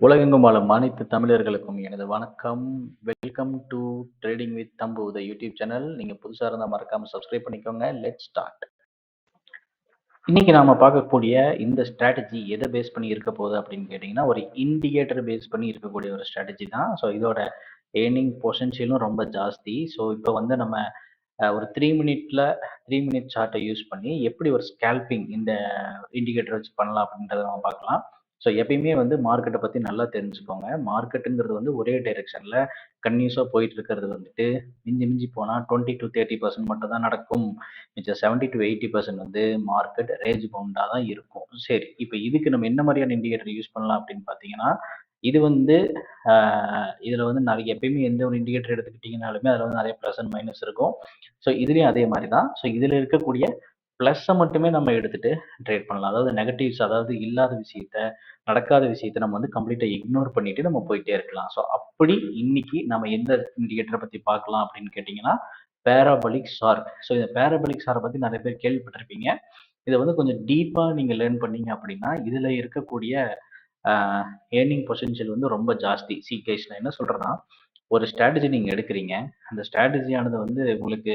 உலகெங்கும் வாழும் அனைத்து தமிழர்களுக்கும் எனது வணக்கம். Welcome to trading with Thambu the YouTube channel. நீங்க புதுசா இருந்தா மறக்காம சப்ஸ்கிரைப் பண்ணிக்கோங்க. Let's start. இன்னைக்கு நாம பார்க்கக்கூடிய இந்த ஸ்ட்ராட்டஜி எதை பேஸ் பண்ணி இருக்க போகுது அப்படின்னு கேட்டிங்கன்னா, ஒரு இண்டிகேட்டர் பேஸ் பண்ணி இருக்கக்கூடிய ஒரு ஸ்ட்ராட்டஜி தான். ஸோ இதோட ஏர்னிங் பொட்டன்ஷியலும் ரொம்ப ஜாஸ்தி. ஸோ இப்போ வந்து நம்ம ஒரு 3 மினிட் சார்ட்டை யூஸ் பண்ணி எப்படி ஒரு ஸ்கேல்பிங் இந்த இண்டிகேட்டர் வச்சு பண்ணலாம் அப்படின்றத நம்ம பார்க்கலாம். ஸோ எப்பயுமே வந்து மார்க்கெட்டை பற்றி நல்லா தெரிஞ்சுக்கோங்க. மார்க்கெட்டுங்கிறது வந்து ஒரே டைரெக்ஷனில் கன்டினியூஸாக போயிட்டு இருக்கிறது வந்துட்டு மிஞ்சி மிஞ்சி போனால் 20 to 30% மட்டும் தான் நடக்கும். மிச்சம் 70 to 80% வந்து மார்க்கெட் ரேஞ்ச் பவுண்டாக தான் இருக்கும். சரி, இப்போ இதுக்கு நம்ம என்ன மாதிரியான இண்டிகேட்டர் யூஸ் பண்ணலாம் அப்படின்னு பார்த்தீங்கன்னா, இது வந்து இதில் வந்து நிறைய எப்பயுமே எந்த ஒரு இண்டிகேட்டர் எடுத்துக்கிட்டிங்கனாலுமே அதில் வந்து நிறைய ப்ளஸ் அண்ட் மைனஸ் இருக்கும். ஸோ இதுலேயும் அதே மாதிரி தான். ஸோ இதில் இருக்கக்கூடிய ப்ளஸ்ஸை மட்டுமே நம்ம எடுத்துகிட்டு ட்ரேட் பண்ணலாம். அதாவது நெகட்டிவ்ஸ், அதாவது இல்லாத விஷயத்த, நடக்காத விஷயத்த நம்ம வந்து கம்ப்ளீட்டாக இக்னோர் பண்ணிட்டு நம்ம போயிட்டே இருக்கலாம். ஸோ அப்படி இன்னைக்கு நம்ம எந்த இண்டிகேட்டரை பற்றி பார்க்கலாம் அப்படின்னு கேட்டிங்கன்னா, பேராபலிக் ஷார்க். ஸோ இந்த பேராபலிக் ஷார்க்கை பற்றி நிறைய பேர் கேள்விப்பட்டிருப்பீங்க. இதை வந்து கொஞ்சம் டீப்பாக நீங்கள் லேர்ன் பண்ணீங்க அப்படின்னா இதில் இருக்கக்கூடிய ஏர்னிங் பொட்டன்ஷியல் வந்து ரொம்ப ஜாஸ்தி. கைஸ், நான் என்ன சொல்கிறேன்னா, ஒரு ஸ்ட்ராட்டஜி நீங்கள் எடுக்கிறீங்க. அந்த ஸ்ட்ராட்டஜியானது வந்து உங்களுக்கு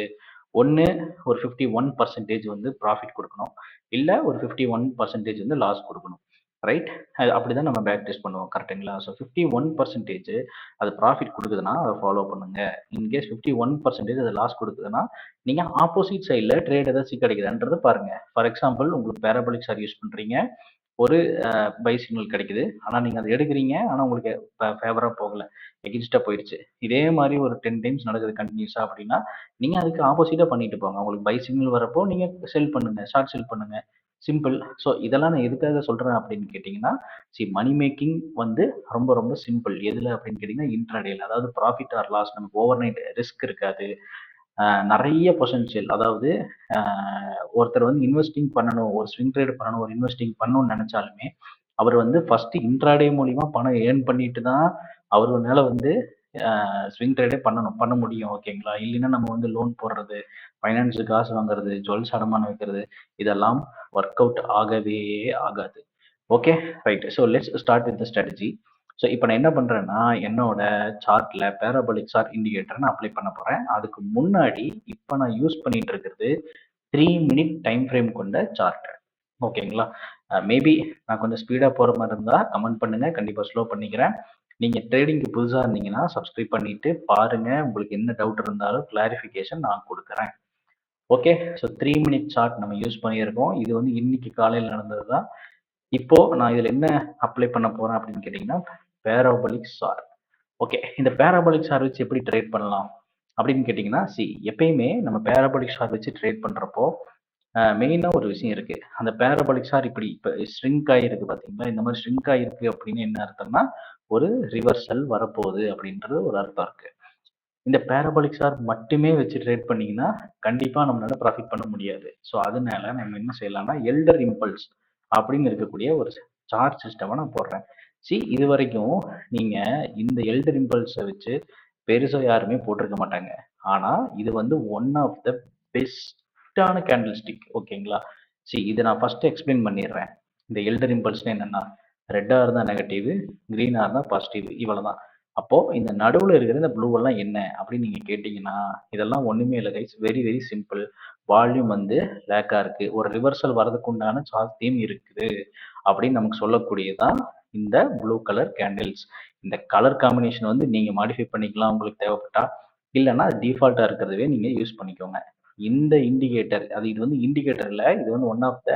ஒன்று ஒரு 51% வந்து ப்ராஃபிட் கொடுக்கணும், இல்லை ஒரு 51% வந்து லாஸ் கொடுக்கணும். ரைட்? அது அப்படி தான் நம்ம பேக் டெஸ்ட் பண்ணுவோம். கரெக்டுங்களா? ஸோ 51% அது ப்ராஃபிட் கொடுக்குதுன்னா அதை ஃபாலோ பண்ணுங்க. இன்கேஸ் 51% அது லாஸ் கொடுக்குதுன்னா நீங்கள் ஆப்போசிட் சைடில் ட்ரேட் ஏதாச்சும் கிடைக்குதுன்றதை பாருங்கள். ஃபார் எக்ஸாம்பிள், உங்களுக்கு பேராபலிக் ஷார்க் யூஸ் பண்ணுறீங்க, ஒரு பை சிக்னல் கிடைக்குது, ஆனால் நீங்கள் அதை எடுக்கிறீங்க, ஆனால் உங்களுக்கு ஃபேவராக போகலை, எகின்ஸ்டாக போயிடுச்சு. இதே மாதிரி ஒரு 10 டைம்ஸ் நடக்குது கண்டினியூஸாக அப்படின்னா நீங்கள் அதுக்கு ஆப்போசிட்டாக பண்ணிட்டு போங்க. உங்களுக்கு பை சிக்னல் வரப்போ நீங்கள் செல் பண்ணுங்க, ஷார்ட் செல் பண்ணுங்க. சிம்பிள். ஸோ இதெல்லாம் நான் எதுக்காக சொல்கிறேன் அப்படின்னு கேட்டிங்கன்னா, மணி மேக்கிங் வந்து ரொம்ப ரொம்ப சிம்பிள். எதில் அப்படின்னு கேட்டிங்கன்னா, இன்ட்ராடேல. அதாவது ப்ராஃபிட் ஆர் லாஸ், நமக்கு ஓவர் நைட் ரிஸ்க் இருக்காது. நிறைய பொட்டன்ஷியல். அதாவது ஒருத்தர் வந்து இன்வெஸ்டிங் பண்ணணும், ஒரு ஸ்விங் ட்ரேட் பண்ணணும், ஒரு இன்வெஸ்டிங் பண்ணணும்னு நினச்சாலுமே அவர் வந்து ஃபஸ்ட்டு இன்ட்ராடே மூலிமா பணம் ஏர்ன் பண்ணிட்டு தான் அவர் மேலே வந்து ஸ்விங் ட்ரேடே பண்ண முடியும். ஓகேங்களா? இல்லைன்னா நம்ம வந்து லோன் போடுறது, ஃபைனான்ஸுக்கு காசு வாங்குறது, ஜுவல்ஸ் அடமானம் வைக்கிறது, இதெல்லாம் ஒர்க் அவுட் ஆகவே ஆகாது. Okay, right. So let's start with the strategy. So இப்போ நான் என்ன பண்ணுறேன்னா, என்னோட சார்ட்டில் பேராபலிக் சார்ட் இண்டிகேட்டர் நான் அப்ளை பண்ண போகிறேன். அதுக்கு முன்னாடி இப்போ நான் யூஸ் பண்ணிட்டு இருக்கிறது 3 மினிட் டைம் ஃப்ரேம் கொண்ட சார்ட். ஓகேங்களா? மேபி நான் கொஞ்சம் ஸ்பீடாக போகிற மாதிரி இருந்தால் கமெண்ட் பண்ணுங்கள், கண்டிப்பாக ஸ்லோ பண்ணிக்கிறேன். நீங்கள் ட்ரேடிங்க்கு புதுசாக இருந்தீங்கன்னா சப்ஸ்கிரைப் பண்ணிவிட்டு பாருங்கள். உங்களுக்கு என்ன டவுட் இருந்தாலும் கிளாரிஃபிகேஷன் நான் கொடுக்குறேன். ஓகே, ஸோ 3 மினிட் சார்ட் நம்ம யூஸ் பண்ணியிருக்கோம். இது வந்து இன்னைக்கு காலையில் நடந்தது தான். இப்போ நான் இதில் என்ன அப்ளை பண்ண போகிறேன் அப்படின்னு கேட்டிங்கன்னா, பேராபலிக் ஷார்க். ஓகே, இந்த பேராபலிக் ஷார்க் வச்சு எப்படி ட்ரேட் பண்ணலாம் அப்படின்னு கேட்டிங்கன்னா, எப்பயுமே நம்ம பேராபலிக் ஷார்க் வச்சு ட்ரேட் பண்ணுறப்போ மெயினாக ஒரு விஷயம் இருக்குது. அந்த பேராபலிக் ஷார்க் இப்படி இப்போ ஸ்ட்ரிங்க் ஆகிருக்கு பார்த்தீங்களா? இந்த மாதிரி ஸ்ட்ரிங்க் ஆகிருக்கு அப்படின்னு என்ன அர்த்தம்னா, ஒரு ரிவர்சல் வரப்போகுது அப்படின்றது ஒரு அர்த்தம் இருக்குது. இந்த பேராபலிக் ஷார்க் மட்டுமே வச்சு ட்ரேட் பண்ணிங்கன்னா கண்டிப்பாக நம்மளால ப்ராஃபிட் பண்ண முடியாது. ஸோ அதனால நம்ம என்ன செய்யலாம்னா, எல்டர் இம்பல்ஸ் அப்படின்னு இருக்கக்கூடிய ஒரு சார்ட் சிஸ்டமை நான் போடுறேன். இது வரைக்கும் நீங்கள் இந்த எல்டர் இம்பல்ஸை வச்சு பெருசாக யாருமே போட்டிருக்க மாட்டாங்க. ஆனால் இது வந்து ஒன் ஆஃப் த பெஸ்ட்டான கேண்டில் ஸ்டிக். ஓகேங்களா? இதை நான் ஃபஸ்ட்டு எக்ஸ்பிளைன் பண்ணிடுறேன். இந்த எல்டர் இம்பல்ஸ்னு என்னென்னா, ரெட்டாக இருந்தால் நெகட்டிவ், க்ரீனாக இருந்தால் பாசிட்டிவ், இவ்வளோ தான். அப்போது இந்த நடுவில் இருக்கிற இந்த ப்ளூவெல்லாம் என்ன அப்படின்னு நீங்கள் கேட்டிங்கன்னா, இதெல்லாம் ஒன்றுமே இல்லை guys. Very very simple. Volume வந்து லேக்காக இருக்குது, ஒரு ரிவர்சல் வரதுக்கு உண்டான சாத்தியம் இருக்குது அப்படின்னு நமக்கு சொல்லக்கூடியதான் இந்த ப்ளூ கலர் கேண்டில்ஸ். இந்த கலர் காம்பினேஷன் வந்து நீங்கள் மாடிஃபை பண்ணிக்கலாம் உங்களுக்கு தேவைப்பட்டா, இல்லைன்னா டிஃபால்ட்டாக இருக்கிறதவே நீங்கள் யூஸ் பண்ணிக்கோங்க. இந்த இண்டிகேட்டர், இது வந்து இண்டிகேட்டர் இல்லை, இது வந்து one of the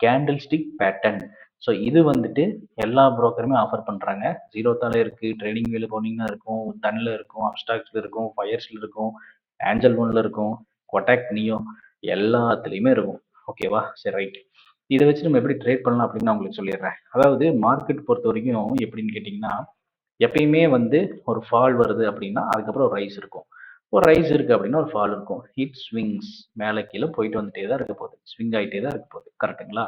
candlestick pattern. So இது வந்துட்டு எல்லா புரோக்கருமே ஆஃபர் பண்ணுறாங்க. ஜீரோத்தால இருக்குது, ட்ரேடிங் வேல போனீங்கன்னா இருக்கும், தன்னில் இருக்கும், அப்ஸ்டாக்ஸில் இருக்கும், ஃபயர்ஸில் இருக்கும், ஏஞ்சல் ஒன்ல இருக்கும், கொட்டாக் நியோ, எல்லாத்துலேயுமே இருக்கும். ஓகேவா? சரி, ரைட். இதை வச்சு நம்ம எப்படி ட்ரேட் பண்ணலாம் அப்படின்னு நான் உங்களுக்கு சொல்லிடுறேன். அதாவது மார்க்கெட் பொறுத்த வரைக்கும் எப்படின்னு கேட்டிங்கன்னா, எப்பயுமே வந்து ஒரு ஃபால் வருது அப்படின்னா அதுக்கப்புறம் ஒரு ரைஸ் இருக்கும். ஒரு ரைஸ் இருக்குது அப்படின்னா ஒரு ஃபால் இருக்கும். ஹிட் ஸ்விங்ஸ், மேலே கீழே போயிட்டு வந்துட்டே தான் இருக்க போகுது, ஸ்விங் ஆகிட்டே தான் இருக்க போகுது. கரெக்டுங்களா?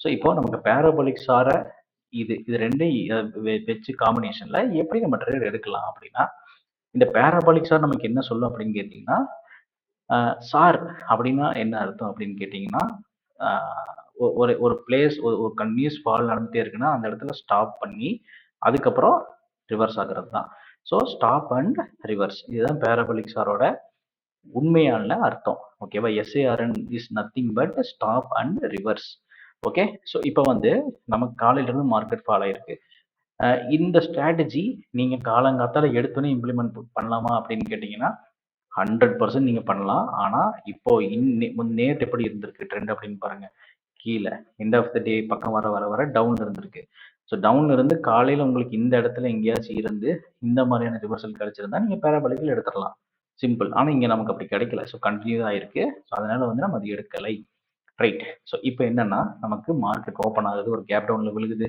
ஸோ இப்போ நமக்கு பேராபலிக் சாரை இது ரெண்டையும் வச்சு காம்பினேஷனில் எப்படி நம்ம ட்ரேட் எடுக்கலாம் அப்படின்னா, இந்த பேராபலிக் சார் நமக்கு என்ன சொல்லும் அப்படின்னு கேட்டிங்கன்னா, சார் அப்படின்னா என்ன அர்த்தம் அப்படின்னு கேட்டிங்கன்னா, ஒரு ஒரு பிளேஸ், ஒரு கன்டினியூஸ் ஃபால் நடந்துகிட்டே இருக்குன்னா அந்த இடத்துல ஸ்டாப் பண்ணி அதுக்கப்புறம் ரிவர்ஸ் ஆகிறது தான். ஸோ ஸ்டாப் அண்ட் ரிவர்ஸ் இதுதான் பேராபோலிக் சாரோட உண்மையான அர்த்தம். ஓகேவா? SARN is nothing but stop and reverse. Okay. So இப்போ வந்து நமக்கு காலையில இருந்து மார்க்கெட் ஃபால் ஆயிருக்கு. இந்த ஸ்ட்ராட்டஜி நீங்க காலங்காத்தால எடுத்தோன்னே இம்ப்ளிமெண்ட் பண்ணலாமா அப்படின்னு கேட்டீங்கன்னா 100% நீங்க பண்ணலாம். ஆனா இப்போ நேத்து எப்படி இருந்திருக்கு ட்ரெண்ட் அப்படின்னு பாருங்க. கீழ எண்ட் ஆஃப் த டே பக்கம் வர வர வர டவுன்ல இருந்திருக்கு. ஸோ டவுன்ல இருந்து காலையில உங்களுக்கு இந்த இடத்துல எங்கேயாச்சும் இருந்து இந்த மாதிரியான ரிவர்சல் கிடைச்சிருந்தா நீங்க பேராபோலிக்ல எடுத்துடலாம். சிம்பிள். ஆனா இங்க நமக்கு அப்படி கிடைக்கல. ஸோ கண்டினியூ தான் இருக்கு. ஸோ அதனால வந்து நம்ம அது எடுக்கலை. ரைட். ஸோ இப்போ என்னன்னா நமக்கு மார்க்கெட் ஓப்பன் ஆகுது, ஒரு கேப் டவுன்ல விழுகுது.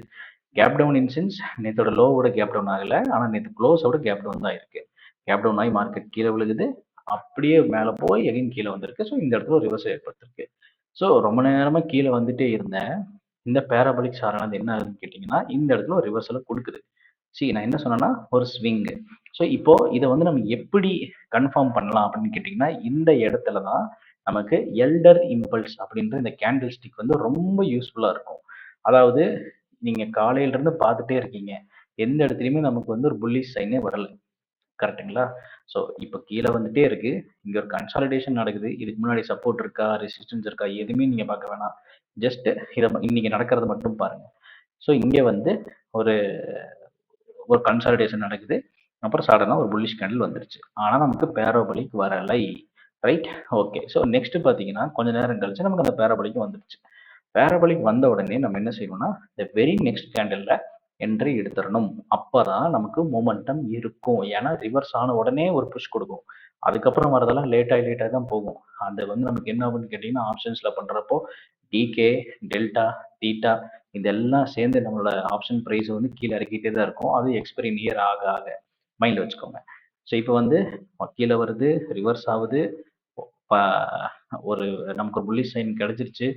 கேப் டவுன் இன் சென்ஸ் நேத்தோட லோவோட கேப் டவுன் ஆகல. ஆனா நேத்து க்ளோஸோட கேப் டவுன் தான் இருக்கு. கேப் டவுன் ஆகி மார்க்கெட் கீழே விழுகுது. அப்படியே மேல போய் எகைன் கீழே வந்திருக்கு. ஸோ இந்த இடத்துல ஒரு ரிவர்சல் ஏற்பட்டிருக்கு. ஸோ ரொம்ப நேரமா கீழே வந்துட்டே இருந்த இந்த பேராபோலிக் சாரானது என்ன ஆகுதுன்னு கேட்டிங்கன்னா இந்த இடத்துல ஒரு ரிவர்சலை கொடுக்குது. நான் என்ன சொன்னேன்னா ஒரு ஸ்விங். ஸோ இப்போ இதை வந்து நம்ம எப்படி கன்ஃபார்ம் பண்ணலாம் அப்படின்னு கேட்டிங்கன்னா இந்த இடத்துல தான் நமக்கு எல்டர் இம்பல்ஸ் அப்படின்ற இந்த கேண்டில் ஸ்டிக் வந்து ரொம்ப யூஸ்ஃபுல்லா இருக்கும். அதாவது நீங்க காலையில இருந்து பார்த்துட்டே இருக்கீங்க. எந்த இடத்துலயுமே நமக்கு வந்து ஒரு புல்லிஷ் சைனே வரல. கரெக்ட்டுங்களா? ஸோ இப்போ கீழே வந்துட்டே இருக்கு. இங்க ஒரு கன்சாலிடேஷன் நடக்குது. இதுக்கு முன்னாடி சப்போர்ட் இருக்கா, ரெசிஸ்டன்ஸ் இருக்கா எதுவுமே நீங்க பார்க்க வேணாம். ஜஸ்ட் இத இன்னைக்கு நடக்கிறத மட்டும் பாருங்க. ஸோ இங்க வந்து ஒரு ஒரு கன்சாலிடேஷன் நடக்குது. அப்புறம் சடனா ஒரு புல்லிஷ் கேண்டில் வந்துருச்சு. ஆனா நமக்கு பேராபோலிக் வரலை. ரைட்? ஓகே. ஸோ நெக்ஸ்ட் பார்த்தீங்கன்னா கொஞ்ச நேரம் கழிச்சு நமக்கு அந்த பேராபோலிக் வந்துருச்சு. பேராபோலிக் வந்த உடனே நம்ம என்ன செய்யணும்னா இந்த வெரி நெக்ஸ்ட் கேண்டில்ல என்ட்ரி எடுத்துறணும். அப்பதான் நமக்கு மொமெண்டம் இருக்கும். ஏன்னா ரிவர்ஸ் ஆன உடனே ஒரு புஷ் கொடுக்கும். அதுக்கப்புறம் வரதெல்லாம் லேட்டா தான் போகும். அது வந்து நமக்கு என்ன ஆகும்னு கேட்டீங்கன்னா ஆப்ஷன்ஸ்ல பண்றப்போ டிகே, டெல்டா, தீட்டா இதெல்லாம் சேர்ந்து நம்மளோட ஆப்ஷன் பிரைஸ் வந்து கீழே இறக்கிட்டே தான் இருக்கும். அது எக்ஸ்பைரி நியர் ஆக ஆக மைண்ட்ல வச்சுக்கோங்க. ஸோ இப்போ வந்து கீழே வருது, ரிவர்ஸ் ஆகுது. ஒரு நமக்கு ஒரு புல்லிஷ் சைன் கிடைச்சிருச்சு.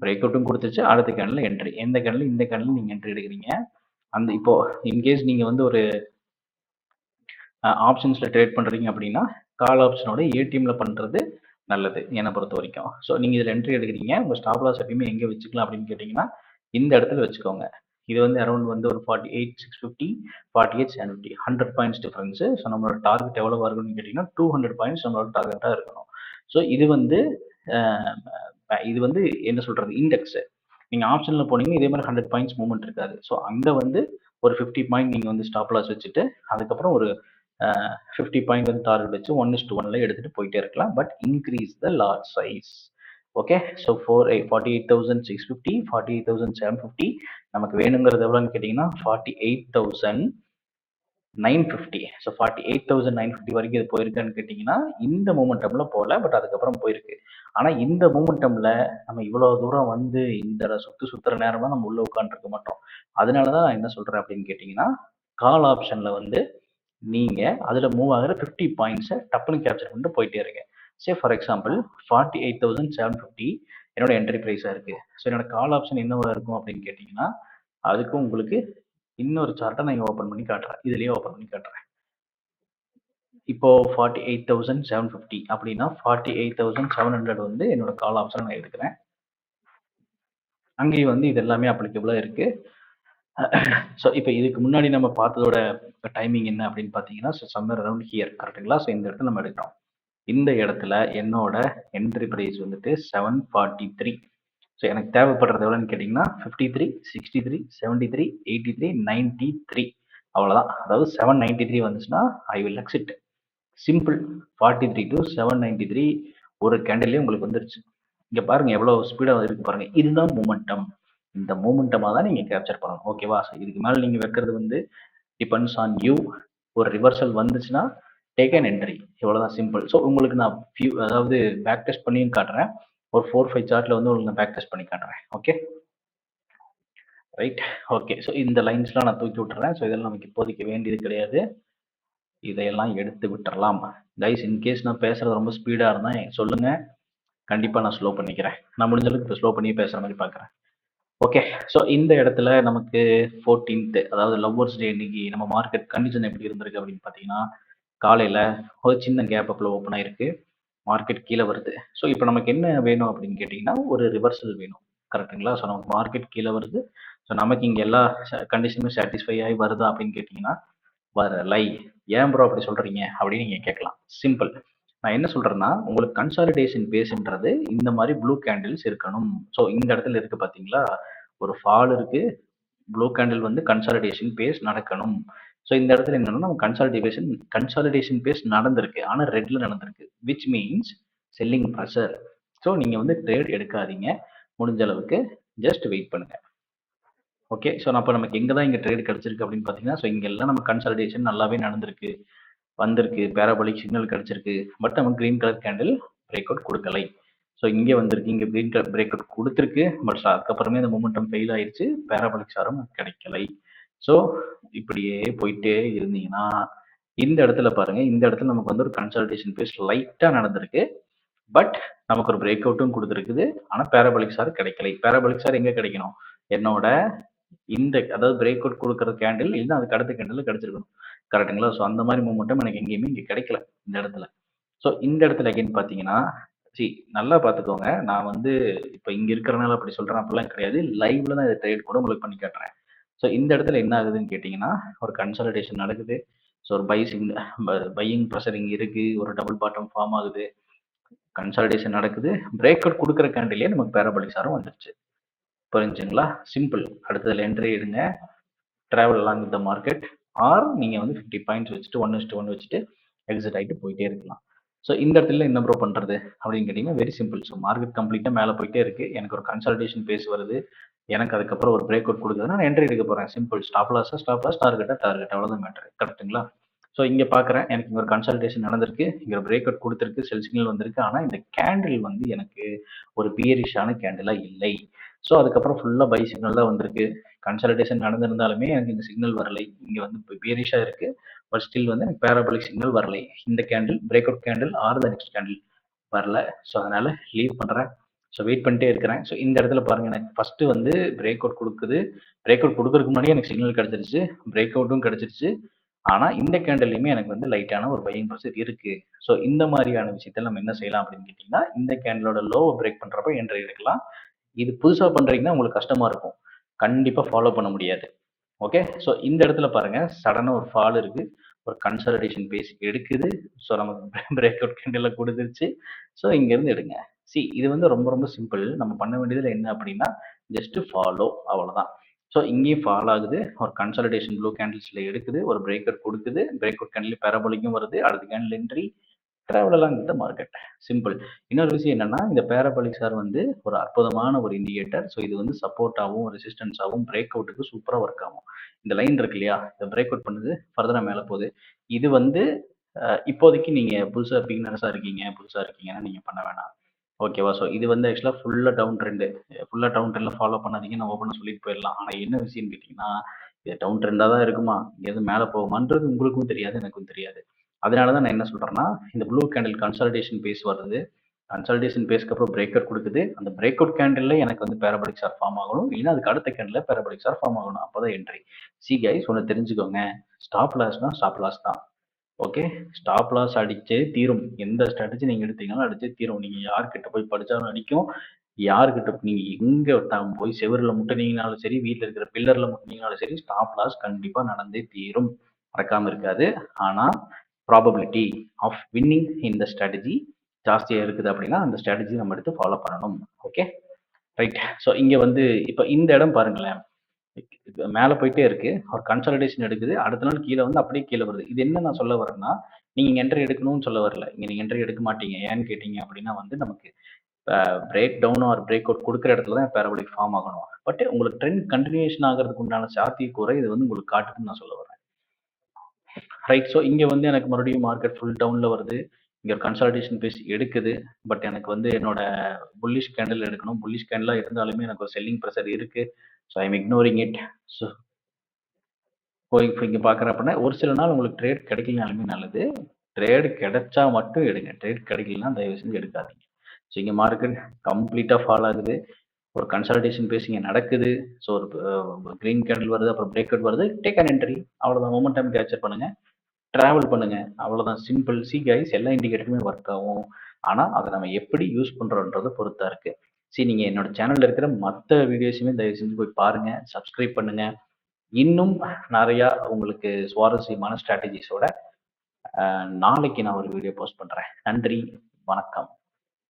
பிரேக் அவுட்டும் கொடுத்துருச்சு. அடுத்த கேண்டில் என்ட்ரி. எந்த கேண்டில் இந்த கேண்டில் நீங்க என்ட்ரி எடுக்கிறீங்க. அந்த இப்போ இன்கேஸ் நீங்க வந்து ஒரு ஆப்ஷன்ஸ்ல ட்ரேட் பண்றீங்க அப்படின்னா கால் ஆப்ஷனோட ஏடிஎம்ல பண்றது நல்லது என்னை பொறுத்த வரைக்கும். ஸோ நீங்க இதில் என்ட்ரி எடுக்கிறீங்க. உங்க ஸ்டாப் லாஸ் எப்பயுமே எங்கே வச்சுக்கலாம் அப்படின்னு கேட்டிங்கன்னா இந்த இடத்துல வச்சுக்கோங்க. இது வந்து அரௌண்ட் வந்து ஒரு 48,650, 48,750 100 பாயிண்ட்ஸ் டிஃபரன்ஸ். ஸோ நம்மளோட டார்கெட் எவ்வளவு இருக்குன்னு கேட்டிங்கன்னா 200 பாயிண்ட்ஸ் நம்மளோட டார்கெட்டாக இருக்கணும். ஸோ இது வந்து என்ன சொல்றது இண்டெக்ஸ். நீங்க ஆப்ஷன்ல போனீங்கன்னா இதே மாதிரி 100 பாயிண்ட்ஸ் மூவ்மெண்ட் இருக்காது. ஸோ அங்க வந்து ஒரு 50 பாயிண்ட் நீங்க வந்து ஸ்டாப் லாஸ் வச்சுட்டு அதுக்கப்புறம் ஒரு 50 பாயிண்ட் வந்து டார்கெட் வச்சு 1:1ல எடுத்துட்டு போயிட்டே இருக்கலாம். But increase the lot size. Okay. So 48,650, 48,750 நமக்கு வேணுங்கிறது எவ்வளோன்னு கேட்டிங்கன்னா 48,950. ஸோ 48,950 வரைக்கும் இது போயிருக்கான்னு கேட்டிங்கன்னா இந்த மூமெண்டம்ல போகல. பட் அதுக்கப்புறம் போயிருக்கு. ஆனா இந்த மூமெண்டம்ல நம்ம இவ்வளவு தூரம் வந்து இந்த சுத்துற நேரம்லாம் நம்ம உள்ள உட்காந்துருக்க மாட்டோம். அதனாலதான் நான் என்ன சொல்றேன் அப்படின்னு கேட்டிங்கன்னா கால் ஆப்ஷன்ல வந்து நீங்க அதுல மூவ் ஆகுற 50 பாயிண்ட்ஸை டப்புன்னு கேப்சர் பண்ணிட்டு போயிட்டே இருங்க. ஃபார் எக்ஸாம்பிள் 48,750 என்னோட என்ட்ரி ப்ரைஸா இருக்கு. ஸோ என்னோட கால் ஆப்ஷன் என்னவா இருக்கும் அப்படின்னு கேட்டீங்கன்னா அதுக்கு உங்களுக்கு இன்னொரு சார்ட்டை நான் ஓப்பன் பண்ணி காட்டுறேன். இதுலயே ஓப்பன் பண்ணி காட்டுறேன். இப்போ 48,750 அப்படின்னா 48,700 வந்து என்னோட கால் ஆப்ஷன் நான் எடுக்கிறேன். அங்கேயும் வந்து இது எல்லாமே அப்ளிகபிளா இருக்கு. ஸோ இப்போ இதுக்கு முன்னாடி நம்ம பார்த்ததோட டைமிங் என்ன அப்படின்னு பார்த்தீங்கன்னா சம்மர் அரௌண்ட் ஹியர். கரெக்டுங்களா? ஸோ இந்த இடத்துல நம்ம எடுக்கிறோம். இந்த இடத்துல என்னோட என்ட்ரி ப்ரைஸ் வந்துட்டு 743. ஸோ எனக்கு தேவைப்படுறது எவ்வளோன்னு கேட்டிங்கன்னா 53, 63, 73, 83, 93. அவ்வளோதான். அதாவது 793 வந்துச்சுன்னா I will exit. Simple. 43 to 793 ஒரு கேண்டிலே உங்களுக்கு வந்துருச்சு. இங்க பாருங்க எவ்வளவு ஸ்பீடா இருக்கு பாருங்க. இதுதான் மூமெண்டம். இந்த மூமெண்டமா தான் நீங்க கேப்சர் பண்ணணும். ஓகேவா? இதுக்கு மேல நீங்க வைக்கிறது வந்து டிபெண்ட்ஸ் ஆன் யூ. ஒரு ரிவர்சல் வந்துச்சுன்னா டேக் அன் என்ட்ரி. இவ்வளவுதான் சிம்பிள். ஸோ உங்களுக்கு நான் அதாவது பேக் டெஸ்ட் பண்ணியும் காட்டுறேன். ஒரு 4-5 சார்ட்ல வந்து உங்களுக்கு நான் பேக் டெஸ்ட் பண்ணி காட்டுறேன். Okay right. ஓகே. ஸோ இந்த லைன்ஸ்லாம் நான் தூக்கி விட்டுறேன். ஸோ இதெல்லாம் நமக்கு இப்போதைக்கு வேண்டியது கிடையாது. இதையெல்லாம் எடுத்து விட்டுறலாம். கைஸ் இன்கேஸ் நான் பேசுறது ரொம்ப ஸ்பீடா இருந்தா சொல்லுங்க. கண்டிப்பா நான் ஸ்லோ பண்ணிக்கிறேன். நான் முடிஞ்ச அளவுக்கு இப்போ ஸ்லோ பண்ணி பேசுற மாதிரி பார்க்குறேன். ஓகே. ஸோ இந்த இடத்துல நமக்கு 14th அதாவது லவ்வர்ஸ் டே இன்னைக்கு நம்ம மார்க்கெட் கண்டிஷன் எப்படி இருந்திருக்கு அப்படின்னு பார்த்தீங்கன்னா காலையில் ஒரு சின்ன கேப் அப்பில் ஓப்பன் ஆயிருக்கு. மார்க்கெட் கீழே வருது. ஸோ இப்போ நமக்கு என்ன வேணும் அப்படின்னு கேட்டிங்கன்னா ஒரு ரிவர்சல் வேணும். கரெக்டுங்களா? ஸோ நமக்கு மார்க்கெட் கீழே வருது. ஸோ நமக்கு இங்கே எல்லா கண்டிஷனுமே சாட்டிஸ்ஃபை ஆகி வருதா அப்படின்னு கேட்டிங்கன்னா வரலை. ஏன் ப்ரோ அப்படி சொல்கிறீங்க அப்படின்னு நீங்கள் கேட்கலாம். சிம்பிள். நான் என்ன சொல்கிறேன்னா, உங்களுக்கு கன்சாலிடேஷன் பேஸ்ன்றது இந்த மாதிரி ப்ளூ கேண்டில்ஸ் இருக்கணும். ஸோ இந்த இடத்துல இருக்குது பார்த்தீங்களா, ஒரு ஃபால் இருக்குது, ப்ளூ கேண்டில் வந்து கன்சாலிடேஷன் பேஸ் நடக்கணும். ஸோ இந்த இடத்துல என்னன்னா நம்ம கன்சாலிடேஷன் பேஸ் நடந்திருக்கு, ஆனால் ரெட்ல நடந்திருக்கு, which means selling pressure. So நீங்கள் வந்து ட்ரேட் எடுக்காதீங்க, முடிஞ்ச அளவுக்கு ஜஸ்ட் வெயிட் பண்ணுங்க. ஓகே. ஸோ அப்போ நமக்கு எங்கே தான் இங்கே ட்ரேட் கிடச்சிருக்கு அப்படின்னு பார்த்தீங்கன்னா, ஸோ இங்கெல்லாம் நம்ம கன்சாலிடேஷன் நல்லாவே நடந்திருக்கு, வந்திருக்கு, பேராபோலிக் சிக்னல் கிடச்சிருக்கு. பட் நம்ம green colour candle break out கொடுக்கலை. ஸோ இங்கே வந்திருக்கு, இங்கே கிரீன் கலர் பிரேக் அவுட் கொடுத்துருக்கு, பட் அதுக்கப்புறமே இந்த மொமெண்டம் ஃபெயில் ஆயிடுச்சு, பேராபோலிக் சாரம் கிடைக்கலை. ஸோ இப்படியே போயிட்டே இருந்தீங்கன்னா இந்த இடத்துல பாருங்க, இந்த இடத்துல நமக்கு வந்து ஒரு கன்சாலிடேஷன் பேஸ் லைட்டாக நடந்திருக்கு, பட் நமக்கு ஒரு பிரேக் அவுட்டும் கொடுத்துருக்குது, ஆனால் பேராபோலிக் சார் கிடைக்கலை. பேராபோலிக் சார் எங்கே கிடைக்கணும், என்னோட இந்த அதாவது பிரேக் அவுட் கொடுக்குற கேண்டில் இல்லை அதுக்கு அடுத்த கேண்டில் கிடைச்சிருக்கணும், கரெக்டுங்களா? ஸோ அந்த மாதிரி மூமெண்ட்டும் எனக்கு எங்கேயுமே இங்கே கிடைக்கல இந்த இடத்துல. ஸோ இந்த இடத்துல அகைன் பார்த்தீங்கன்னா, நல்லா பார்த்துக்கோங்க, நான் வந்து இப்போ இங்கே இருக்கிறனால அப்படி சொல்கிறேன் அப்படிலாம் கிடையாது, லைவ்ல தான் இதை ட்ரேட் கூட உங்களுக்கு பண்ணி காட்டுறேன். ஸோ இந்த இடத்துல என்ன ஆகுதுன்னு கேட்டிங்கன்னா, ஒரு கன்சாலிடேஷன் நடக்குது. ஸோ ஒரு பையிங் ப்ரெஷர் இங்கே இருக்குது, ஒரு டபுள் பாட்டம் ஃபார்ம் ஆகுது, கன்சாலிடேஷன் நடக்குது, பிரேக் அவுட் கொடுக்குற கேண்டிலே நமக்கு பேராபோலிக் சாரம் வந்துருச்சு. புரிஞ்சுங்களா? சிம்பிள். அடுத்ததுல என்ட்ரி எடுங்க, travel along with the market, or நீங்கள் வந்து 50 பாயிண்ட்ஸ் வச்சுட்டு 1:1 வச்சுட்டு எக்ஸிட் ஆகிட்டு போயிட்டே இருக்கலாம். ஸோ இந்த இடத்துல என்ன ப்ரோ பண்ணுறது அப்படின்னு கேட்டிங்கன்னா, வெரி சிம்பிள். ஸோ மார்க்கெட் கம்ப்ளீட்டாக மேலே போயிட்டே இருக்குது, எனக்கு ஒரு கன்சல்டேஷன் பேஸ் வருது, எனக்கு அதுக்கப்புறம் ஒரு பிரேக் அவுட் கொடுக்குதுன்னா நான் என்ட்ரி எடுக்க போகிறேன். சிம்பிள். ஸ்டாப் லாஸ், டார்கெட், அவ்வளோதான் மேட்ரு, கரெக்ட்டுங்களா? ஸோ இங்கே பார்க்குறேன், எனக்கு இங்கே ஒரு கன்சல்டேஷன் நடந்திருக்கு, இங்கே ஒரு பிரேக் அவுட் கொடுத்துருக்கு, செல் சிக்னல் வந்திருக்கு, ஆனால் இந்த கேண்டில் வந்து எனக்கு ஒரு பியரிஷான கேண்டிலாக இல்லை. ஸோ அதுக்கப்புறம் ஃபுல்லாக பை சிக்னல் தான் வந்திருக்கு. கன்சல்டேஷன் நடந்திருந்தாலுமே எனக்கு இந்த சிக்னல் வரலை, இங்கே வந்து பியரிஷாக இருக்குது, பட் ஸ்டில் வந்து எனக்கு பேராபோலிக் சிக்னல் வரலை. இந்த candle break out candle R the next candle வரல. ஸோ அதனால் லீவ் பண்ணுறேன். ஸோ வெயிட் பண்ணிட்டே இருக்கிறேன். ஸோ இந்த இடத்துல பாருங்கள், எனக்கு ஃபஸ்ட்டு வந்து பிரேக் அவுட் கொடுக்குது, பிரேக் அவுட் கொடுக்கறதுக்கு முன்னாடியே எனக்கு சிக்னல் கிடச்சிருச்சு, பிரேக் அவுட்டும் கிடச்சிருச்சு, ஆனால் இந்த கேண்டில்லையுமே எனக்கு வந்து லைட்டான ஒரு பையிங் ப்ரெஷர் இருக்குது. ஸோ இந்த மாதிரியான விஷயத்தில் நம்ம என்ன செய்யலாம் அப்படின்னு கேட்டிங்கன்னா, இந்த கேண்டிலோட லோவை பிரேக் பண்ணுறப்ப என்ட்ரி எடுக்கலாம். இது புதுசாக பண்ணுறீங்கன்னா உங்களுக்கு கஷ்டமாக இருக்கும், கண்டிப்பாக ஃபாலோ பண்ண முடியாது. ஓகே. ஸோ இந்த இடத்துல பாருங்கள், சடனாக ஒரு ஃபால் இருக்குது, ஒரு கன்சாலிடேஷன் பேஸ் எடுக்குது, ஸோ நமக்கு பிரேக் அவுட் கேண்டில் கொடுத்துருச்சு. ஸோ இங்கேருந்து எடுங்க. இது வந்து ரொம்ப ரொம்ப சிம்பிள். நம்ம பண்ண வேண்டியதில் என்ன அப்படின்னா, ஜஸ்ட் ஃபாலோ, அவ்வளோதான். ஸோ இங்கேயும் ஃபால் ஆகுது, ஒரு கன்சாலிடேஷன் ப்ளூ கேண்டில்ஸில் எடுக்குது, ஒரு பிரேக் அவுட் கொடுக்குது, பிரேக் அவுட் கேண்டில் பேராபோலிக்கும் வருது, அடுத்த candle entry, travel along with the market. Simple. இன்னொரு விஷயம் என்னன்னா, இந்த பேராபோலிக் சார் வந்து ஒரு அற்புதமான ஒரு இண்டிகேட்டர். ஸோ இது வந்து சப்போர்ட்டாகவும் ரெசிஸ்டன்ஸாகவும் பிரேக் அவுட்டுக்கு சூப்பராக ஒர்க் ஆகும். இந்த லைன் இருக்கு இல்லையா, இந்த பிரேக் அவுட் பண்ணுது, ஃபர்தராக மேலே போகுது. இது வந்து இப்போதைக்கு நீங்கள் புதுசாக பிகினர்ஸாக இருக்கீங்கன்னா நீங்கள் பண்ண வேணாம். ஓகேவா? ஸோ இது வந்து ஆக்சுவலாக ஃபுல்லாக டவுன் ட்ரெண்டு, ஃபுல்லாக டவுன் ட்ரெண்டில் ஃபாலோ பண்ணாதீங்க, நான் ஓப்பனாக சொல்லிட்டு போயிடலாம். ஆனால் என்ன விஷயம்னு கேட்டிங்கன்னா, இது டவுன் ட்ரெண்டாக தான் இருக்குமா, எது மேலே போகுமான்றது உங்களுக்கும் தெரியாது, எனக்கும் தெரியாது. அதனால தான் நான் என்ன சொல்கிறேன்னா, இந்த ப்ளூ கேண்டில் கன்சாலிடேஷன் பேஸ் வருது, கன்சாலிடேஷன் பேஸ்க்கு அப்புறம் பிரேக் அவுட் கொடுக்குது, அந்த பிரேக் அவுட் கேண்டில் எனக்கு வந்து பேராபோலிக் சார் ஃபார்ம் ஆகணும், இல்லைன்னா அதுக்கு அடுத்த கேண்டில் பேராபோலிக் சார் ஃபார்ம் ஆகணும், அப்போ தான் என்ட்ரி. கைஸ் ஒன்று தெரிஞ்சுக்கோங்க, ஸ்டாப் லாஸ்னா ஸ்டாப் லாஸ் தான். ஓகே. ஸ்டாப் லாஸ் அடிச்சே தீரும், எந்த ஸ்ட்ராட்டஜி நீங்கள் எடுத்தீங்கனாலும் அடிச்சே தீரும். நீங்கள் யார்கிட்ட போய் படித்தாலும் அடிக்கும், யார்கிட்ட நீங்கள் எங்கே போய் செவரில் முட்டினீங்கனாலும் சரி, வீட்டில் இருக்கிற பில்லரில் முட்டினீங்கனாலும் சரி, ஸ்டாப் லாஸ் கண்டிப்பாக நடந்தே தீரும், மறக்காமல் இருக்காது. ஆனால் ப்ராபபிலிட்டி ஆஃப் வின்னிங் இந்த ஸ்ட்ராட்டஜி ஜாஸ்தியாக இருக்குது அப்படின்னா அந்த ஸ்ட்ராட்டஜி நம்ம எடுத்து ஃபாலோ பண்ணணும். Okay, right. ஸோ இங்கே வந்து இப்போ இந்த இடம் பாருங்களேன், மேலே போயிட்டே இருக்கு, ஒரு கன்சாலிடேஷன் எடுக்குது, அடுத்த நாள் கீழே வந்து அப்படியே கீழே வருது. இது என்ன நான் சொல்ல வரேன்னா, நீங்கள் என்ட்ரி எடுக்கணும்னு சொல்ல வரல, இங்கே நீங்கள் என்ட்ரி எடுக்க மாட்டீங்க. ஏன்னு கேட்டீங்க அப்படின்னா வந்து நமக்கு break down or break out கொடுக்குற இடத்துல தான் பேராபோலிக் ஃபார்ம் ஆகணும். பட் உங்களுக்கு ட்ரெண்ட் கண்டினியூஷன் ஆகிறதுக்கு உண்டான சாத்தியக்கூறை இது வந்து உங்களுக்கு காட்டுதுன்னு நான் சொல்ல வரேன். ரைட். ஸோ இங்கே வந்து எனக்கு மறுபடியும் மார்க்கெட் ஃபுல் டவுனில் வருது, இங்கே ஒரு கன்சாலிடேஷன் பேஸ் எடுக்குது, பட் எனக்கு வந்து என்னோட புல்லிஷ் கேண்டில் எடுக்கணும். புல்லிஷ் கேண்டிலாக இருந்தாலுமே எனக்கு ஒரு செல்லிங் ப்ரெஷர் இருக்குது. So I am ignoring it. So இப்போ இங்கே பார்க்குறேன் அப்படின்னா ஒரு சில நாள் உங்களுக்கு ட்ரேட் கிடைக்கலனாலுமே நல்லது, ட்ரேடு கிடைச்சா மட்டும் எடுங்க, ட்ரேட் கிடைக்கலனா தயவு செஞ்சு எடுக்காதீங்க. ஸோ இங்கே மார்க்கெட் கம்ப்ளீட்டாக ஃபால் ஆகுது, ஒரு கன்சாலிடேஷன் பேஸ் இங்கே நடக்குது, ஸோ ஒரு க்ரீன் கேண்டில் வருது, அப்புறம் பிரேக் அவுட் வருது, டேக் அன் என்ட்ரி, அவ்வளோதான். மொமெண்டம் கேப்சர் பண்ணுங்கள், ட்ராவல் பண்ணுங்க, அவ்வளோதான். சிம்பிள். கைஸ் எல்லா இண்டிகேட்டருமே ஒர்க் ஆகும், ஆனால் அதை நம்ம எப்படி யூஸ் பண்ணுறோன்றதை பொறுத்தா இருக்கு. சரி, நீங்க என்னோட சேனல்ல இருக்கிற மத்த வீடியோஸுமே தயவு செஞ்சு போய் பாருங்க. சப்ஸ்கிரைப் பண்ணுங்க. இன்னும் நெறையா உங்களுக்கு சுவாரஸ்யமான ஸ்ட்ராட்டஜிஸோட நாளைக்கு நான் ஒரு வீடியோ போஸ்ட் பண்றேன். நன்றி, வணக்கம்.